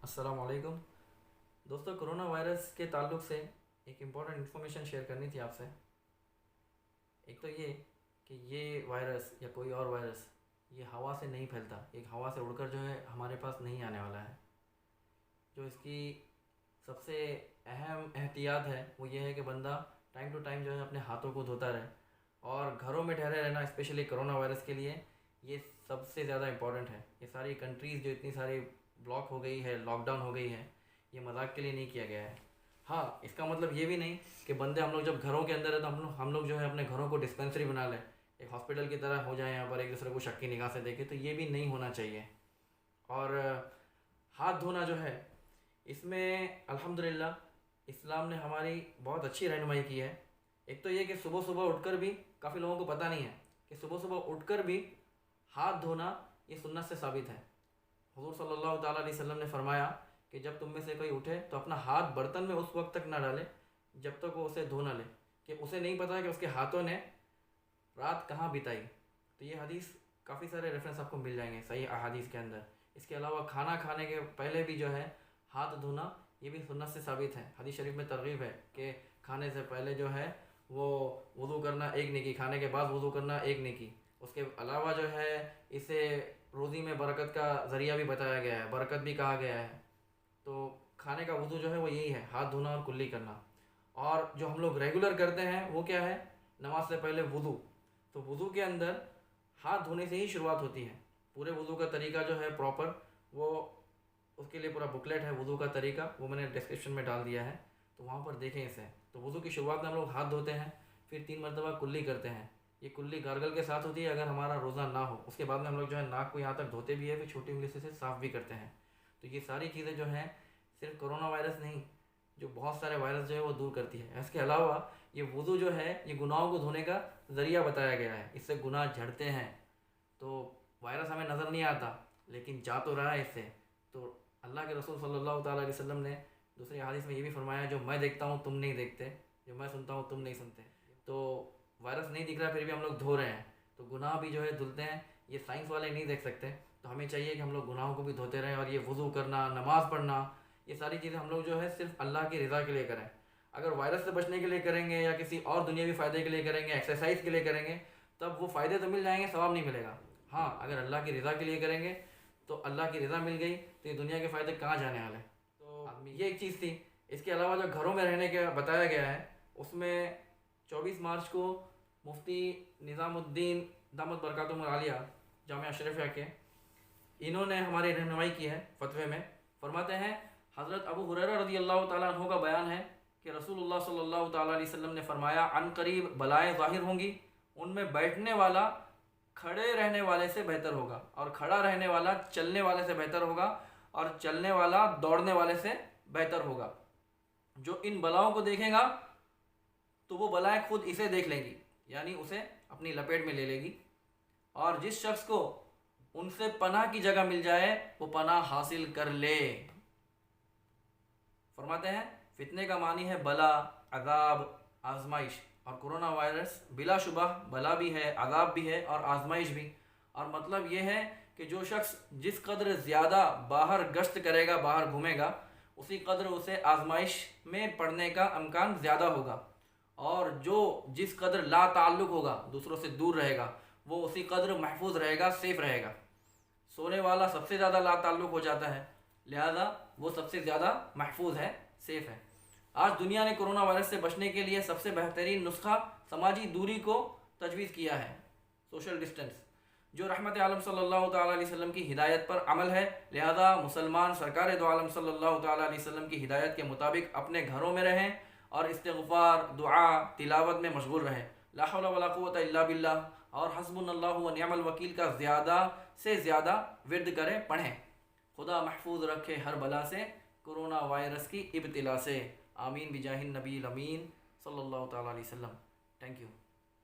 السلام علیکم دوستو، کرونا وائرس کے تعلق سے ایک امپورٹنٹ انفارمیشن شیئر کرنی تھی آپ سے۔ ایک تو یہ کہ یہ وائرس یا کوئی اور وائرس یہ ہوا سے نہیں پھیلتا، ایک ہوا سے اڑ کر جو ہے ہمارے پاس نہیں آنے والا ہے۔ جو اس کی سب سے اہم احتیاط ہے وہ یہ ہے کہ بندہ ٹائم ٹو ٹائم جو ہے اپنے ہاتھوں کو دھوتا رہے، اور گھروں میں ٹھہرے رہنا اسپیشلی کرونا وائرس کے لیے یہ سب سے زیادہ امپورٹنٹ ہے۔ یہ ساری کنٹریز جو اتنی ساری بلاک ہو گئی ہے، لاک ڈاؤن ہو گئی ہے، یہ مذاق کے لیے نہیں کیا گیا ہے۔ ہاں، اس کا مطلب یہ بھی نہیں کہ بندے ہم لوگ جب گھروں کے اندر ہے تو ہم لوگ جو ہے اپنے گھروں کو ڈسپینسری بنا لیں، ایک ہاسپٹل کی طرح ہو جائیں، یہاں پر ایک دوسرے کو شک کی نگاہ سے دیکھیں، تو یہ بھی نہیں ہونا چاہیے۔ اور ہاتھ دھونا جو ہے اس میں الحمدللہ اسلام نے ہماری بہت اچھی رہنمائی کی ہے۔ ایک تو یہ کہ صبح صبح اٹھ کر بھی، کافی لوگوں کو پتہ نہیں ہے کہ صبح صبح اٹھ کر بھی ہاتھ دھونا یہ سنت سے ثابت ہے۔ حضور صلی اللہ تعالیٰ علیہ وسلم نے فرمایا کہ جب تم میں سے کوئی اٹھے تو اپنا ہاتھ برتن میں اس وقت تک نہ ڈالے جب تک وہ اسے دھو نہ لے، کہ اسے نہیں پتہ کہ اس کے ہاتھوں نے رات کہاں بتائی۔ تو یہ حدیث کافی سارے ریفرنس آپ کو مل جائیں گے صحیح احادیث کے اندر۔ اس کے علاوہ کھانا کھانے کے پہلے بھی جو ہے ہاتھ دھونا یہ بھی سنت سے ثابت ہے۔ حدیث شریف میں ترغیب ہے کہ کھانے سے پہلے جو ہے وہ وضو کرنا ایک نیکی، کھانے کے بعد وضو کرنا ایک نیکی۔ اس کے علاوہ جو ہے اسے روزی میں برکت کا ذریعہ بھی بتایا گیا ہے، برکت بھی کہا گیا ہے۔ تو کھانے کا وضو جو ہے وہ یہی ہے، ہاتھ دھونا اور کلی کرنا۔ اور جو ہم لوگ ریگولر کرتے ہیں وہ کیا ہے؟ نماز سے پہلے وضو۔ تو وضو کے اندر ہاتھ دھونے سے ہی شروعات ہوتی ہے۔ پورے وضو کا طریقہ جو ہے پراپر، وہ اس کے لیے پورا بکلیٹ ہے وضو کا طریقہ، وہ میں نے ڈسکرپشن میں ڈال دیا ہے، تو وہاں پر دیکھیں اسے۔ تو وضو کی شروعات میں ہم لوگ ہاتھ دھوتے ہیں، پھر 3 مرتبہ کلی کرتے ہیں۔ یہ کلی گارگل کے ساتھ ہوتی ہے اگر ہمارا روزہ نہ ہو۔ اس کے بعد میں ہم لوگ جو ہے ناک کو یہاں تک دھوتے بھی ہے، پھر چھوٹی انگلی سے صاف بھی کرتے ہیں۔ تو یہ ساری چیزیں جو ہیں صرف کرونا وائرس نہیں، جو بہت سارے وائرس جو ہے وہ دور کرتی ہے۔ اس کے علاوہ یہ وضو جو ہے یہ گناہوں کو دھونے کا ذریعہ بتایا گیا ہے، اس سے گناہ جھڑتے ہیں۔ تو وائرس ہمیں نظر نہیں آتا لیکن جا تو رہا ہے اس سے۔ تو اللہ کے رسول صلی اللہ تعالیٰ علیہ وسلم نے دوسری حدیث میں یہ بھی فرمایا، جو میں دیکھتا ہوں تم نہیں دیکھتے، جو میں سنتا ہوں تم نہیں سنتے۔ تو وائرس نہیں دکھ رہا پھر بھی ہم لوگ دھو رہے ہیں، تو گناہ بھی جو ہے دھلتے ہیں۔ یہ سائنس والے نہیں دیکھ سکتے، تو ہمیں چاہیے کہ ہم لوگ گناہوں کو بھی دھوتے رہیں۔ اور یہ وضو کرنا، نماز پڑھنا، یہ ساری چیزیں ہم لوگ جو ہے صرف اللہ کی رضا کے لیے کریں۔ اگر وائرس سے بچنے کے لیے کریں گے یا کسی اور دنیاوی فائدے کے لیے کریں گے، ایکسرسائز کے لیے کریں گے، تب وہ فائدے تو مل جائیں گے، ثواب نہیں ملے گا۔ ہاں، اگر اللہ کی رضا کے لیے کریں گے تو اللہ کی رضا مل گئی تو یہ دنیا کے فائدے کہاں جانے والے۔ تو یہ ایک چیز تھی۔ اس کے علاوہ جو گھروں میں رہنے کا بتایا گیا ہے اس میں 24 مارچ کو مفتی نظام الدین دامت برکاتہم العالیہ جامعہ اشرفیہ کے، انہوں نے ہماری رہنمائی کی ہے فتوے میں۔ فرماتے ہیں حضرت ابو ہریرہ رضی اللہ تعالیٰ عنہ کا بیان ہے کہ رسول اللہ صلی اللہ تعالیٰ علیہ وسلم نے فرمایا، عن قریب بلائیں ظاہر ہوں گی، ان میں بیٹھنے والا کھڑے رہنے والے سے بہتر ہوگا، اور کھڑا رہنے والا چلنے والے سے بہتر ہوگا، اور چلنے والا دوڑنے والے سے بہتر ہوگا۔ جو ان بلاؤں کو دیکھے گا تو وہ بلائیں خود اسے دیکھ لیں گی، یعنی اسے اپنی لپیٹ میں لے لے گی۔ اور جس شخص کو ان سے پناہ کی جگہ مل جائے وہ پناہ حاصل کر لے۔ فرماتے ہیں فتنے کا معنی ہے بلا، عذاب، آزمائش، اور کرونا وائرس بلا شبہ بلا بھی ہے، عذاب بھی ہے اور آزمائش بھی۔ اور مطلب یہ ہے کہ جو شخص جس قدر زیادہ باہر گشت کرے گا، باہر گھومے گا، اسی قدر اسے آزمائش میں پڑنے کا امکان زیادہ ہوگا۔ اور جو جس قدر لا تعلق ہوگا، دوسروں سے دور رہے گا، وہ اسی قدر محفوظ رہے گا، سیف رہے گا۔ سونے والا سب سے زیادہ لا تعلق ہو جاتا ہے، لہذا وہ سب سے زیادہ محفوظ ہے، سیف ہے۔ آج دنیا نے کرونا وائرس سے بچنے کے لیے سب سے بہترین نسخہ سماجی دوری کو تجویز کیا ہے، سوشل ڈسٹنس، جو رحمت عالم صلی اللہ تعالیٰ علیہ وسلم کی ہدایت پر عمل ہے۔ لہذا مسلمان سرکار دو عالم صلی اللہ تعالیٰ علیہ وسلم کی ہدایت کے مطابق اپنے گھروں میں رہیں اور استغفار، دعا، تلاوت میں مشغول رہیں۔ لا حول ولا قوت الا باللہ اور حسبنا اللہ و نعم الوکیل کا زیادہ سے زیادہ ورد کریں، پڑھیں۔ خدا محفوظ رکھے ہر بلا سے، کرونا وائرس کی ابتلا سے۔ آمین بجاہ النبی الامین صلی اللہ تعالیٰ علیہ وسلم۔ Thank you.